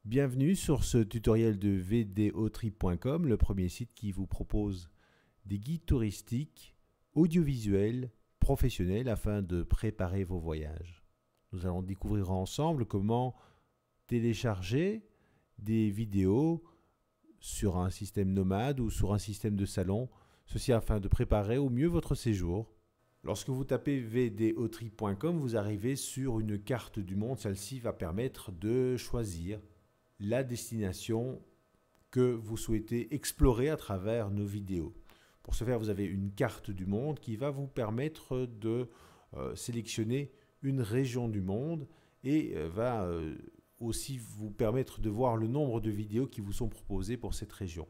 Bienvenue sur ce tutoriel de vdotrip.com, le premier site qui vous propose des guides touristiques, audiovisuels, professionnels afin de préparer vos voyages. Nous allons découvrir ensemble comment télécharger des vidéos sur un système nomade ou sur un système de salon, ceci afin de préparer au mieux votre séjour. Lorsque vous tapez vdotrip.com, vous arrivez sur une carte du monde. Celle-ci va permettre de choisir la destination que vous souhaitez explorer à travers nos vidéos. Pour ce faire, vous avez une carte du monde qui va vous permettre de sélectionner une région du monde et va aussi vous permettre de voir le nombre de vidéos qui vous sont proposées pour cette région.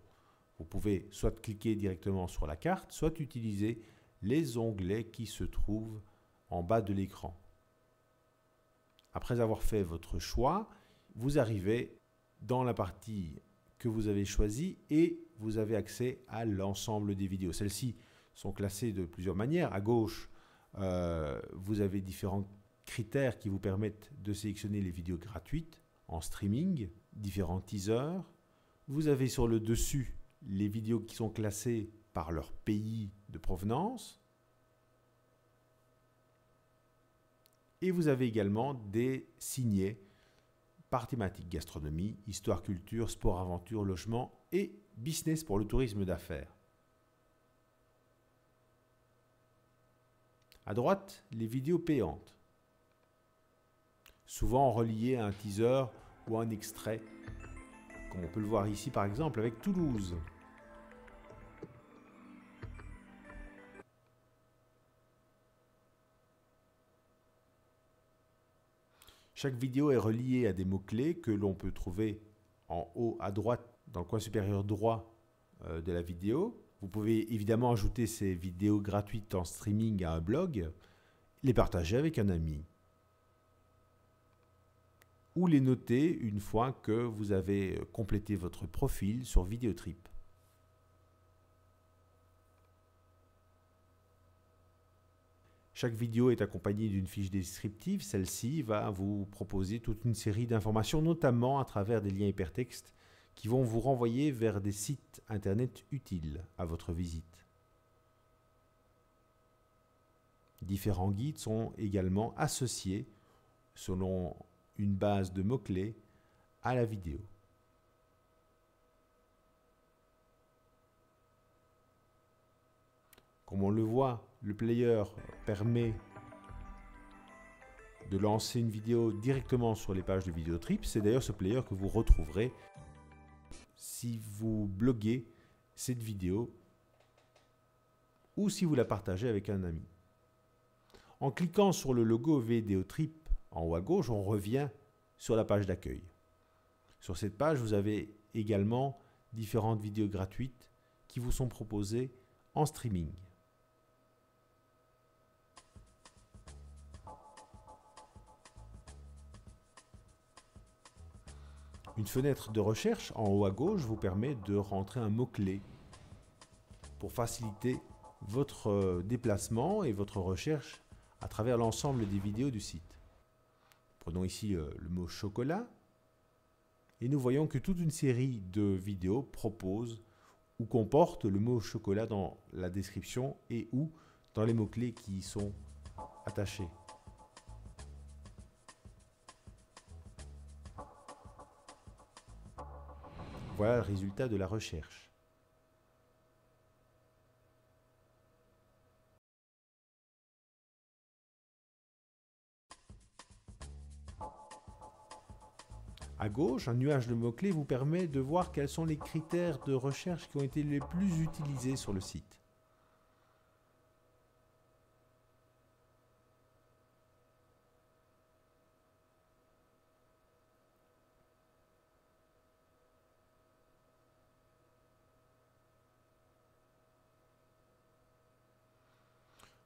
Vous pouvez soit cliquer directement sur la carte, soit utiliser les onglets qui se trouvent en bas de l'écran. Après avoir fait votre choix, vous arrivez dans la partie que vous avez choisie et vous avez accès à l'ensemble des vidéos. Celles-ci sont classées de plusieurs manières. À gauche, vous avez différents critères qui vous permettent de sélectionner les vidéos gratuites en streaming, différents teasers. Vous avez sur le dessus les vidéos qui sont classées par leur pays de provenance. Et vous avez également des signets par thématique: gastronomie, histoire, culture, sport, aventure, logement et business pour le tourisme d'affaires. À droite, les vidéos payantes, souvent reliées à un teaser ou un extrait, comme on peut le voir ici par exemple avec Toulouse. Chaque vidéo est reliée à des mots-clés que l'on peut trouver en haut à droite, dans le coin supérieur droit de la vidéo. Vous pouvez évidemment ajouter ces vidéos gratuites en streaming à un blog, les partager avec un ami ou les noter une fois que vous avez complété votre profil sur Videotrip. Chaque vidéo est accompagnée d'une fiche descriptive. Celle-ci va vous proposer toute une série d'informations, notamment à travers des liens hypertextes qui vont vous renvoyer vers des sites internet utiles à votre visite. Différents guides sont également associés selon une base de mots-clés à la vidéo. Comme on le voit, le player permet de lancer une vidéo directement sur les pages de Videotrip. C'est d'ailleurs ce player que vous retrouverez si vous bloguez cette vidéo ou si vous la partagez avec un ami. En cliquant sur le logo Videotrip en haut à gauche, on revient sur la page d'accueil. Sur cette page, vous avez également différentes vidéos gratuites qui vous sont proposées en streaming. Une fenêtre de recherche en haut à gauche vous permet de rentrer un mot-clé pour faciliter votre déplacement et votre recherche à travers l'ensemble des vidéos du site. Prenons ici le mot chocolat et nous voyons que toute une série de vidéos propose ou comporte le mot chocolat dans la description et ou dans les mots-clés qui y sont attachés. Voilà le résultat de la recherche. À gauche, un nuage de mots-clés vous permet de voir quels sont les critères de recherche qui ont été les plus utilisés sur le site.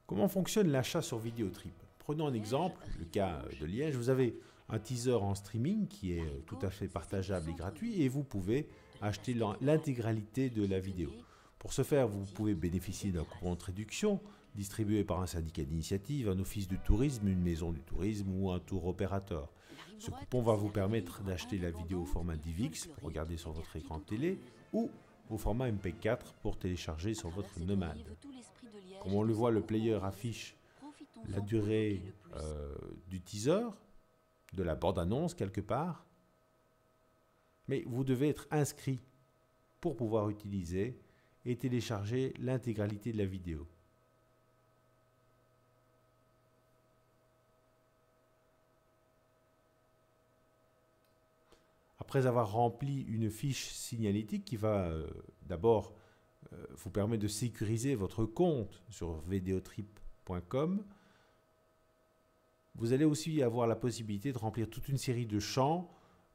Comment fonctionne l'achat sur Videotrip? Prenons un exemple, le cas de Liège. Vous avez un teaser en streaming qui est tout à fait partageable et gratuit et vous pouvez acheter l'intégralité de la vidéo. Pour ce faire, vous pouvez bénéficier d'un coupon de réduction distribué par un syndicat d'initiative, un office de tourisme, une maison du tourisme ou un tour opérateur. Ce coupon va vous permettre d'acheter la vidéo au format DivX pour regarder sur votre écran de télé ou au format MP4 pour télécharger sur votre Nomad. Comme on le voit, le player affiche la durée du teaser, de la bande-annonce quelque part. Mais vous devez être inscrit pour pouvoir utiliser et télécharger l'intégralité de la vidéo. Après avoir rempli une fiche signalétique qui va d'abord vous permettre de sécuriser votre compte sur videotrip.com, vous allez aussi avoir la possibilité de remplir toute une série de champs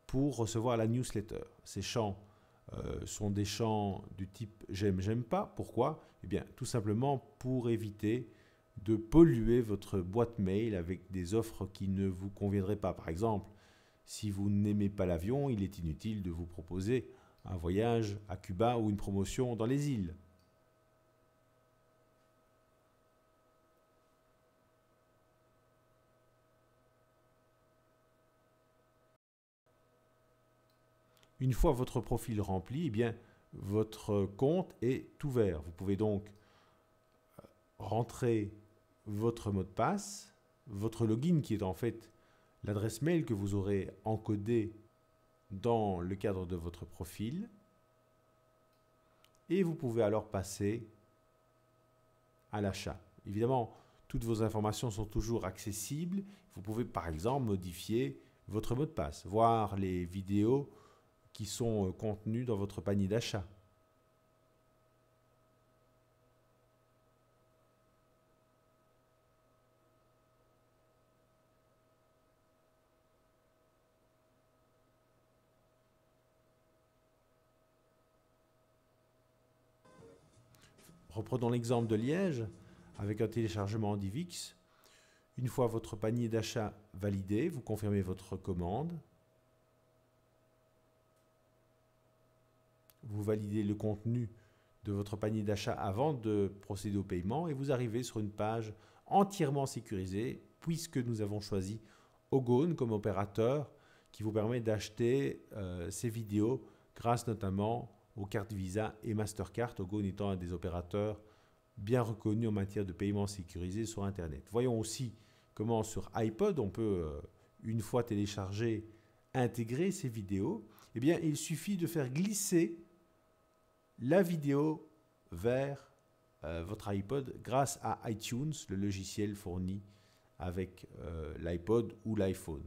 pour recevoir la newsletter. Ces champs sont des champs du type j'aime, j'aime pas. Pourquoi? Eh bien, tout simplement pour éviter de polluer votre boîte mail avec des offres qui ne vous conviendraient pas. Par exemple, si vous n'aimez pas l'avion, il est inutile de vous proposer un voyage à Cuba ou une promotion dans les îles. Une fois votre profil rempli, eh bien, votre compte est ouvert. Vous pouvez donc rentrer votre mot de passe, votre login qui est en fait l'adresse mail que vous aurez encodée dans le cadre de votre profil. Et vous pouvez alors passer à l'achat. Évidemment, toutes vos informations sont toujours accessibles. Vous pouvez par exemple modifier votre mot de passe, voir les vidéos qui sont contenues dans votre panier d'achat. Reprenons l'exemple de Liège avec un téléchargement en DivX. Une fois votre panier d'achat validé, vous confirmez votre commande. Vous validez le contenu de votre panier d'achat avant de procéder au paiement et vous arrivez sur une page entièrement sécurisée puisque nous avons choisi Ogone comme opérateur qui vous permet d'acheter ces vidéos grâce notamment aux cartes Visa et Mastercard, Ogone étant un des opérateurs bien reconnus en matière de paiement sécurisé sur Internet. Voyons aussi comment sur iPod on peut, une fois téléchargé, intégrer ces vidéos. Eh bien, il suffit de faire glisser la vidéo vers votre iPod grâce à iTunes, le logiciel fourni avec l'iPod ou l'iPhone.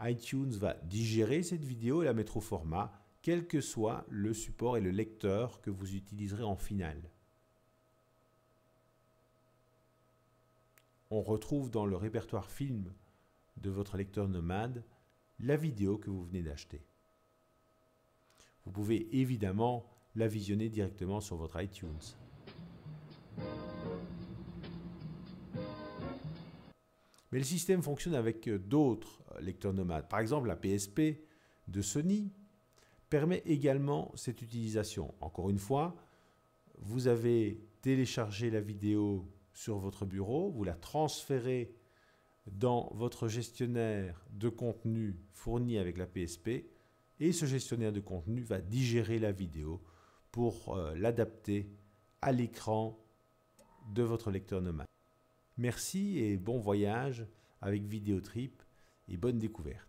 iTunes va digérer cette vidéo et la mettre au format, quel que soit le support et le lecteur que vous utiliserez en finale. On retrouve dans le répertoire film de votre lecteur Nomad la vidéo que vous venez d'acheter. Vous pouvez évidemment la visionner directement sur votre iTunes. Mais le système fonctionne avec d'autres lecteurs Nomad. Par exemple, la PSP de Sony permet également cette utilisation. Encore une fois, vous avez téléchargé la vidéo sur votre bureau, vous la transférez dans votre gestionnaire de contenu fourni avec la PSP et ce gestionnaire de contenu va digérer la vidéo pour l'adapter à l'écran de votre lecteur Nomad. Merci et bon voyage avec Videotrip et bonne découverte.